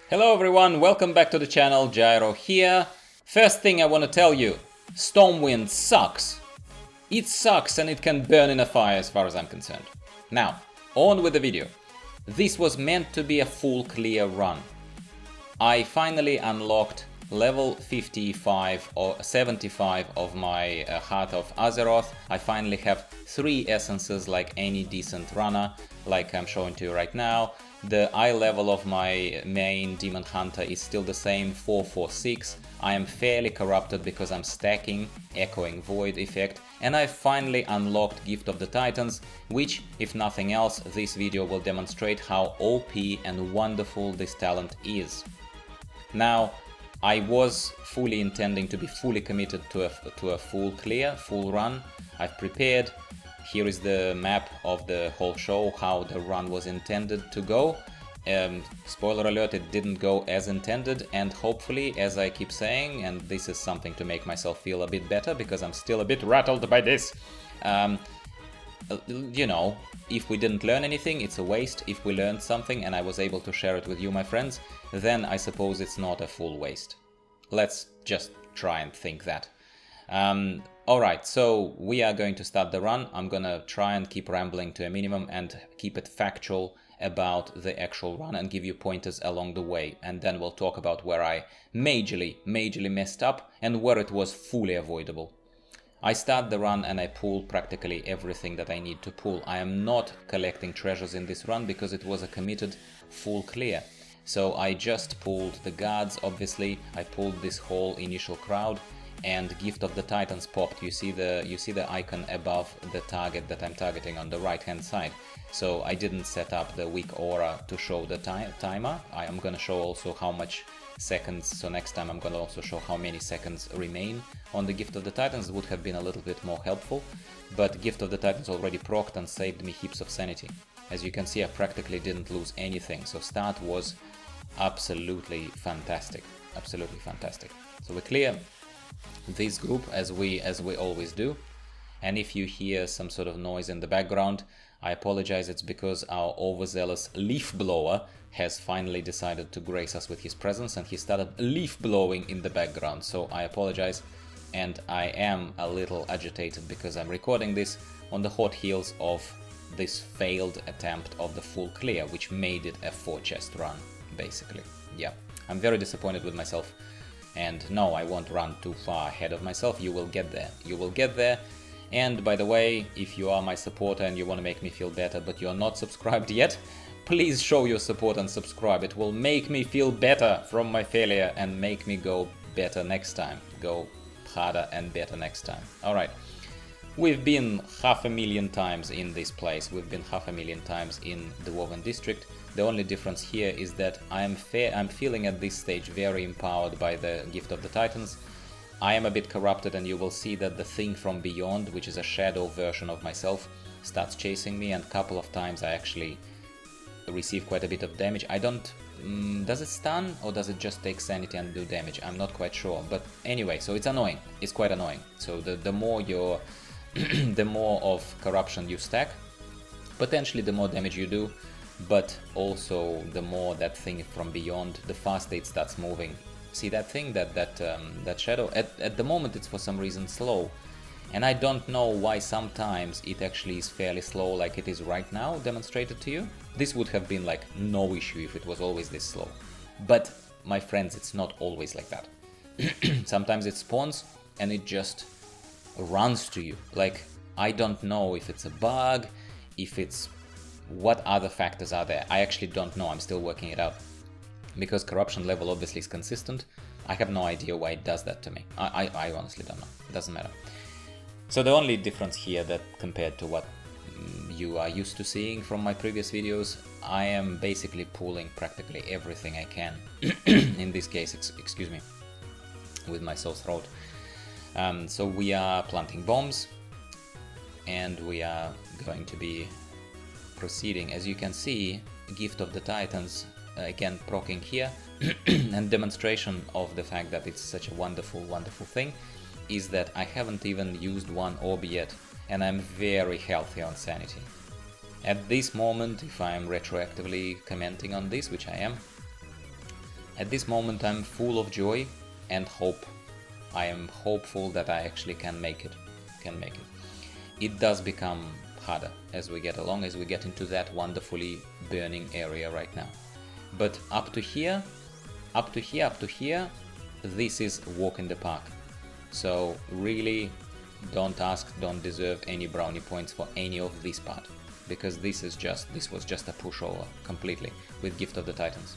Hello everyone, welcome back to the channel, Gyro here. First thing I want to tell you, Stormwind sucks. It sucks and it can burn in a fire as far as I'm concerned. Now, on with the video. This was meant to be a full clear run. I finally unlocked level 55 or 75 of my Heart of Azeroth. I finally have 3 essences like any decent runner, like I'm showing to you right now. The eye level of my main Demon Hunter is still the same, 446. I am fairly corrupted because I'm stacking Echoing Void effect, and I finally unlocked Gift of the Titans, which, if nothing else, this video will demonstrate how OP and wonderful this talent is. Now, I was fully intending to be fully committed to a full clear, full run. I've prepared. Here is the map of the whole show, how the run was intended to go. Spoiler alert, it didn't go as intended, and hopefully, as I keep saying, and this is something to make myself feel a bit better because I'm still a bit rattled by this. You know, if we didn't learn anything, it's a waste. If we learned something and I was able to share it with you, my friends, then I suppose it's not a full waste. Let's just try and think that. Alright, so we are going to start the run. I'm gonna try and keep rambling to a minimum and keep it factual about the actual run and give you pointers along the way. And then we'll talk about where I majorly messed up and where it was fully avoidable. I start the run and I pull practically everything that I need to pull. I am not collecting treasures in this run because it was a committed full clear. So I just pulled the guards, obviously. I pulled this whole initial crowd, and Gift of the Titans popped. You see the icon above the target that I'm targeting on the right hand side. So I didn't set up the weak aura to show the timer. I am gonna show also how much seconds, so next time I'm gonna also show how many seconds remain on the Gift of the Titans. It would have been a little bit more helpful, but Gift of the Titans already procced and saved me heaps of sanity. As you can see, I practically didn't lose anything, so start was absolutely fantastic, absolutely fantastic. So we clear this group as we always do, and if you hear some sort of noise in the background, I apologize. It's because our overzealous leaf blower has finally decided to grace us with his presence, and he started leaf blowing in the background, so I apologize. And I am a little agitated because I'm recording this on the hot heels of this failed attempt of the full clear, which made it a 4-chest run, basically. Yeah, I'm very disappointed with myself. And no, I won't run too far ahead of myself. You will get there. You will get there. And by the way, if you are my supporter and you want to make me feel better, but you're not subscribed yet, please show your support and subscribe. It will make me feel better from my failure and make me go better next time. Go harder and better next time. Alright. We've been 500,000 times in this place. We've been 500,000 times in the Woven District. The only difference here is that I'm feeling at this stage very empowered by the Gift of the Titans. I am a bit corrupted, and you will see that the thing from beyond, which is a shadow version of myself, starts chasing me, and a couple of times I actually receive quite a bit of damage. I don't... does it stun or does it just take sanity and do damage? I'm not quite sure, but anyway, so it's annoying. It's quite annoying. So the more you're... the more of corruption you stack, potentially the more damage you do, but also the more that thing from beyond, the faster it starts moving. See that thing, that shadow? At the moment it's for some reason slow, and I don't know why sometimes it actually is fairly slow, like it is right now demonstrated to you. This would have been like no issue if it was always this slow. But my friends, it's not always like that. Sometimes it spawns and it just runs to you. Like, I don't know if it's a bug, if it's... what other factors are there. I actually don't know. I'm still working it out. Because corruption level obviously is consistent, I have no idea why it does that to me. I honestly don't know. It doesn't matter. So the only difference here, that compared to what you are used to seeing from my previous videos, I am basically pulling practically everything I can. In this case, excuse me, with my sore throat. So we are planting bombs, and we are going to be proceeding. As you can see, Gift of the Titans again proccing here, and demonstration of the fact that it's such a wonderful thing is that I haven't even used one orb yet, and I'm very healthy on sanity. At this moment, if I'm retroactively commenting on this, which I am, At this moment I'm full of joy and hope. I am hopeful that I actually can make it. It does become harder as we get along, as we get into that wonderfully burning area right now. But up to here, this is a walk in the park. So really don't ask, don't deserve any brownie points for any of this part, because this was just a pushover completely with Gift of the Titans.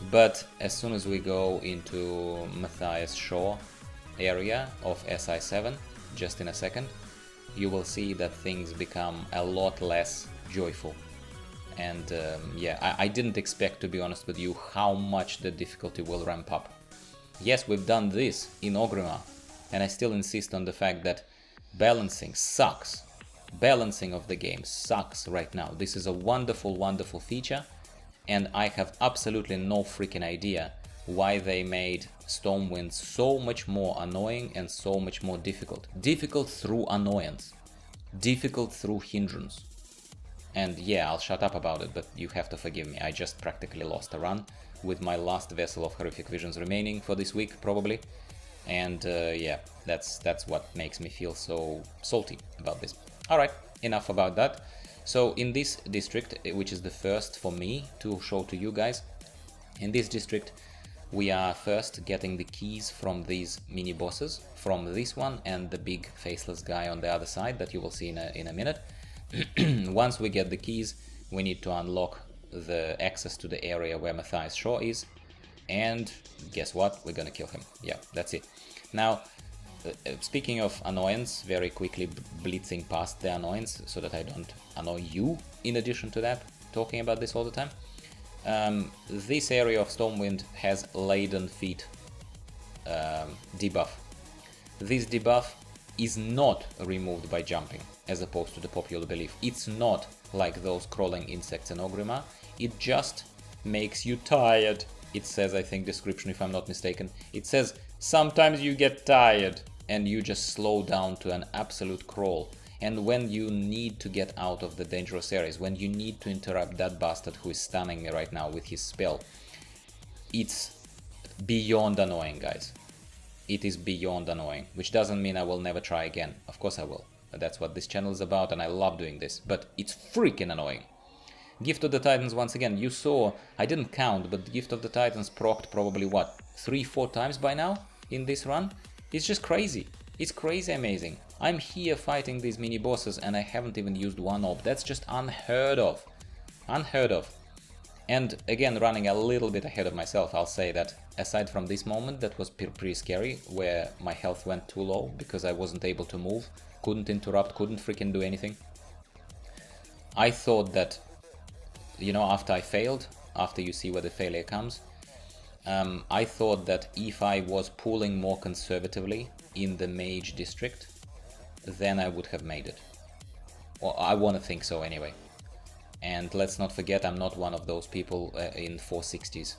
But as soon as we go into Matthias Shaw area of SI7, just in a second, you will see that things become a lot less joyful. And yeah, I didn't expect, to be honest with you, how much the difficulty will ramp up. Yes, we've done this in Orgrimmar, and I still insist on the fact that balancing sucks. Balancing of the game sucks right now. This is a wonderful, wonderful feature, and I have absolutely no freaking idea why they made Stormwind so much more annoying and so much more difficult. Difficult through annoyance. Difficult through hindrance. And yeah, I'll shut up about it, but you have to forgive me. I just practically lost a run with my last vessel of Horrific Visions remaining for this week, probably. And yeah, that's what makes me feel so salty about this. Alright, enough about that. So in this district, which is the first for me to show to you guys, in this district we are first getting the keys from these mini bosses, from this one and the big faceless guy on the other side that you will see in a minute. Once we get the keys, we need to unlock the access to the area where Matthias Shaw is, and guess what? We're gonna kill him. Yeah, that's it. Now, speaking of annoyance, very quickly blitzing past the annoyance so that I don't annoy you in addition to that, talking about this all the time. This area of Stormwind has Laden Feet debuff. This debuff is not removed by jumping, as opposed to the popular belief. It's not like those crawling insects in Orgrimmar. It just makes you tired. It says, I think, description, if I'm not mistaken, it says sometimes you get tired and you just slow down to an absolute crawl. And when you need to get out of the dangerous areas, when you need to interrupt that bastard who is stunning me right now with his spell, it's beyond annoying, guys. It is beyond annoying, which doesn't mean I will never try again. Of course I will. That's what this channel is about, and I love doing this, but it's freaking annoying. Gift of the Titans, once again, you saw, I didn't count, but Gift of the Titans procced probably, what, 3-4 times by now in this run? It's just crazy. It's crazy amazing. I'm here fighting these mini bosses and I haven't even used one orb. That's just unheard of. Unheard of. And again, running a little bit ahead of myself, I'll say that aside from this moment that was pretty scary, where my health went too low because I wasn't able to move, couldn't interrupt, couldn't freaking do anything. I thought that, you know, after I failed, after you see where the failure comes, I thought that if I was pulling more conservatively in the mage district, then I would have made it. Well, I want to think so anyway. And let's not forget, I'm not one of those people in 460s,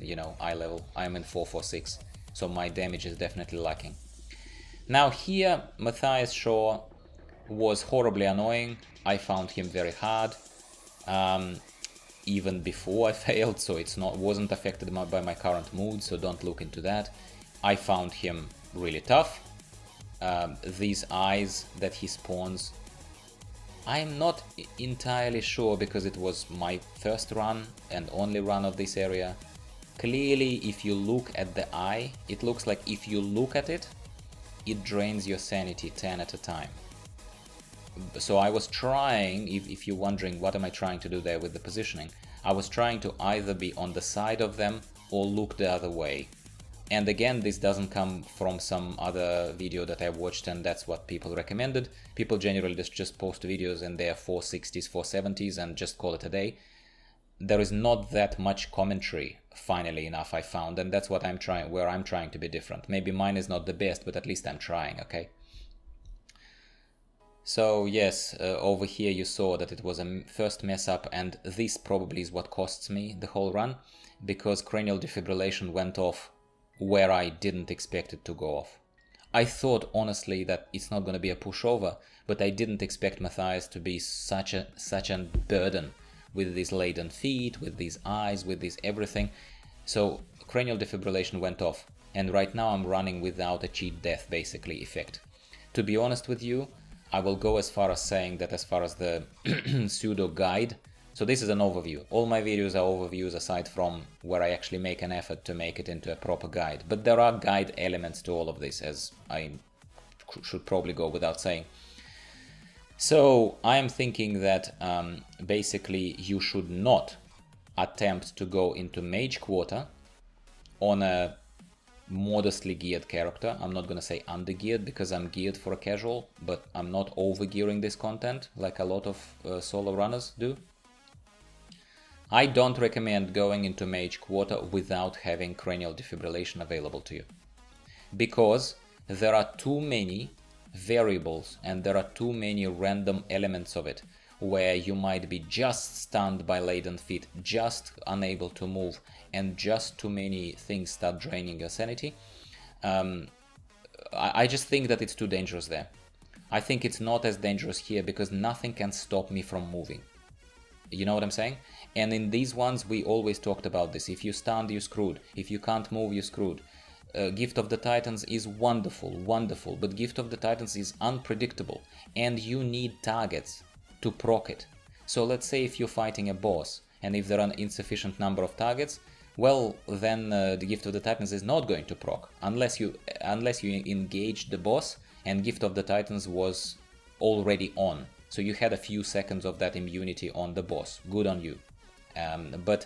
you know, eye level. I'm in 446, so my damage is definitely lacking. Now here, Matthias Shaw was horribly annoying. I found him very hard, even before I failed, so it's wasn't affected by my current mood, so don't look into that. I found him really tough. These eyes that he spawns, I'm not entirely sure, because it was my first run and only run of this area. Clearly, if you look at the eye, it looks like if you look at it, it drains your sanity 10 at a time. So I was trying, if you're wondering what am I trying to do there with the positioning, I was trying to either be on the side of them or look the other way. And again, this doesn't come from some other video that I watched and that's what people recommended. People generally just post videos and they're 460s, 470s and just call it a day. There is not that much commentary, funnily enough, I found, and that's what I'm trying, where I'm trying to be different. Maybe mine is not the best, but at least I'm trying, okay? So yes, over here you saw that it was a first mess up, and this probably is what costs me the whole run, because cranial defibrillation went off where I didn't expect it to go off. I thought honestly that it's not going to be a pushover, but I didn't expect Matthias to be such a burden with these laden feet, with these eyes, with this everything. So cranial defibrillation went off, and right now I'm running without a cheat death basically effect. To be honest with you, I will go as far as saying that as far as the pseudo guide, so this is an overview. All my videos are overviews aside from where I actually make an effort to make it into a proper guide. But there are guide elements to all of this, as I should probably go without saying. So I am thinking that basically you should not attempt to go into Mage Quarter on a modestly geared character. I'm not gonna say under geared because I'm geared for a casual, but I'm not over gearing this content like a lot of solo runners do. I don't recommend going into Mage Quarter without having cranial defibrillation available to you, because there are too many variables and there are too many random elements of it where you might be just stunned by laden feet, just unable to move, and just too many things start draining your sanity. I just think that it's too dangerous there. I think it's not as dangerous here because nothing can stop me from moving. You know what I'm saying? And in these ones, we always talked about this. If you stunned, you're screwed. If you can't move, you're screwed. Gift of the Titans is wonderful, wonderful, but Gift of the Titans is unpredictable, and you need targets to proc it. So let's say if you're fighting a boss, and if there are an insufficient number of targets, well, then the Gift of the Titans is not going to proc, unless you engage the boss, and Gift of the Titans was already on. So you had a few seconds of that immunity on the boss. Good on you. But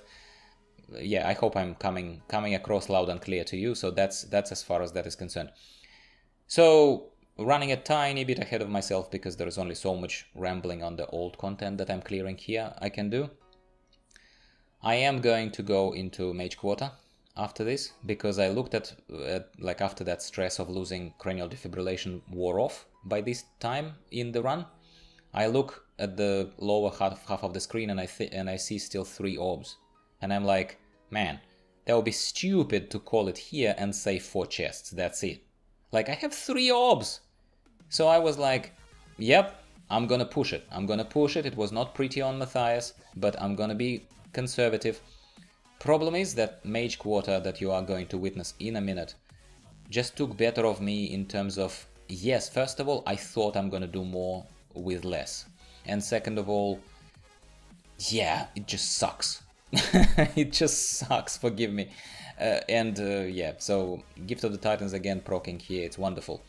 yeah, I hope I'm coming across loud and clear to you. So that's as far as that is concerned. So running a tiny bit ahead of myself because there is only so much rambling on the old content that I'm clearing here I can do. I am going to go into Mage Quarter after this because I looked at like after that stress of losing cranial defibrillation wore off by this time in the run. I look at the lower half of the screen and I see still 3 orbs. And I'm like, man, that would be stupid to call it here and say 4 chests, that's it. Like, I have 3 orbs! So I was like, yep, I'm gonna push it. I'm gonna push it. It was not pretty on Matthias, but I'm gonna be conservative. Problem is that Mage Quarter that you are going to witness in a minute just took better of me in terms of, yes, first of all, I thought I'm gonna do more with less. And second of all, yeah, it just sucks. It just sucks, forgive me. Yeah, so Gift of the Titans again procking here, it's wonderful.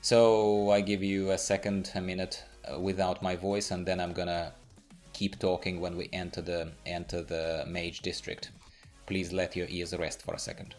So I give you a minute without my voice, and then I'm gonna keep talking when we enter the Mage District. Please let your ears rest for a second.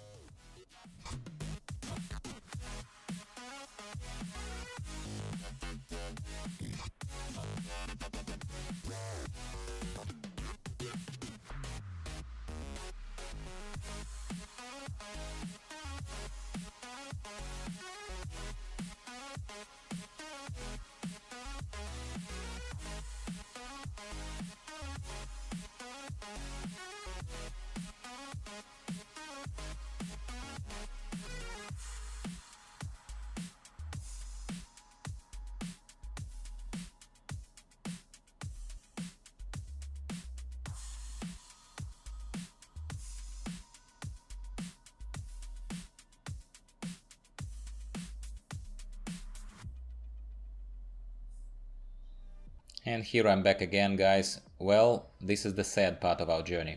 And here I'm back again, guys. Well, this is the sad part of our journey.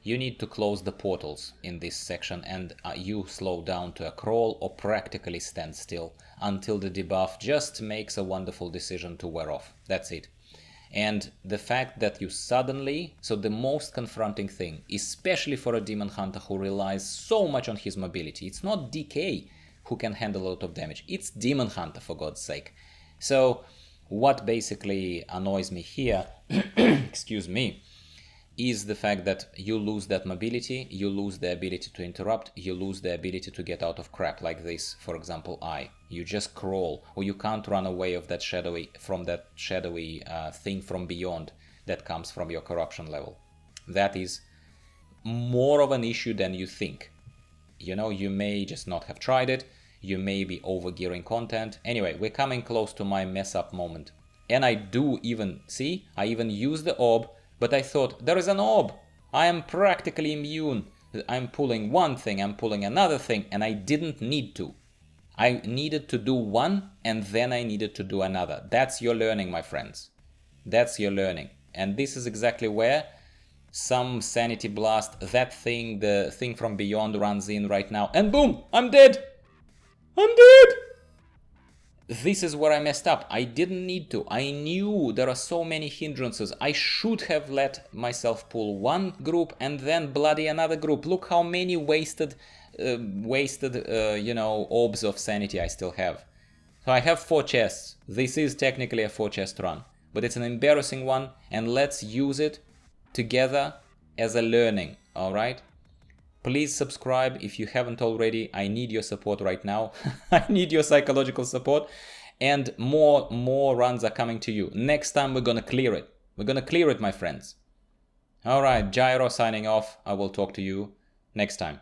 You need to close the portals in this section and you slow down to a crawl or practically stand still until the debuff just makes a wonderful decision to wear off. That's it. And the fact that you suddenly, so the most confronting thing, especially for a Demon Hunter who relies so much on his mobility, it's not DK who can handle a lot of damage, it's Demon Hunter, for God's sake. So what basically annoys me here, excuse me, is the fact that you lose that mobility, you lose the ability to interrupt, you lose the ability to get out of crap like this, for example, you just crawl, or you can't run away of that shadowy thing from beyond that comes from your corruption level. That is more of an issue than you think. You know, you may just not have tried it, you may be overgearing content. Anyway, we're coming close to my mess up moment. And I do even, see, I even use the orb, but I thought, there is an orb! I am practically immune. I'm pulling one thing, I'm pulling another thing, and I didn't need to. I needed to do one, and then I needed to do another. That's your learning, my friends. That's your learning. And this is exactly where some sanity blast, that thing, the thing from beyond runs in right now, and boom, I'm dead. I'm dead. This is where I messed up. I didn't need to. I knew there are so many hindrances. I should have let myself pull one group and then bloody another group. Look how many wasted orbs of sanity I still have. So I have 4 chests. This is technically a 4 chest run, but it's an embarrassing one, and let's use it together as a learning, alright? Please subscribe if you haven't already. I need your support right now. I need your psychological support. And more runs are coming to you. Next time we're gonna clear it. We're gonna clear it, my friends. Alright, Gyro signing off. I will talk to you next time.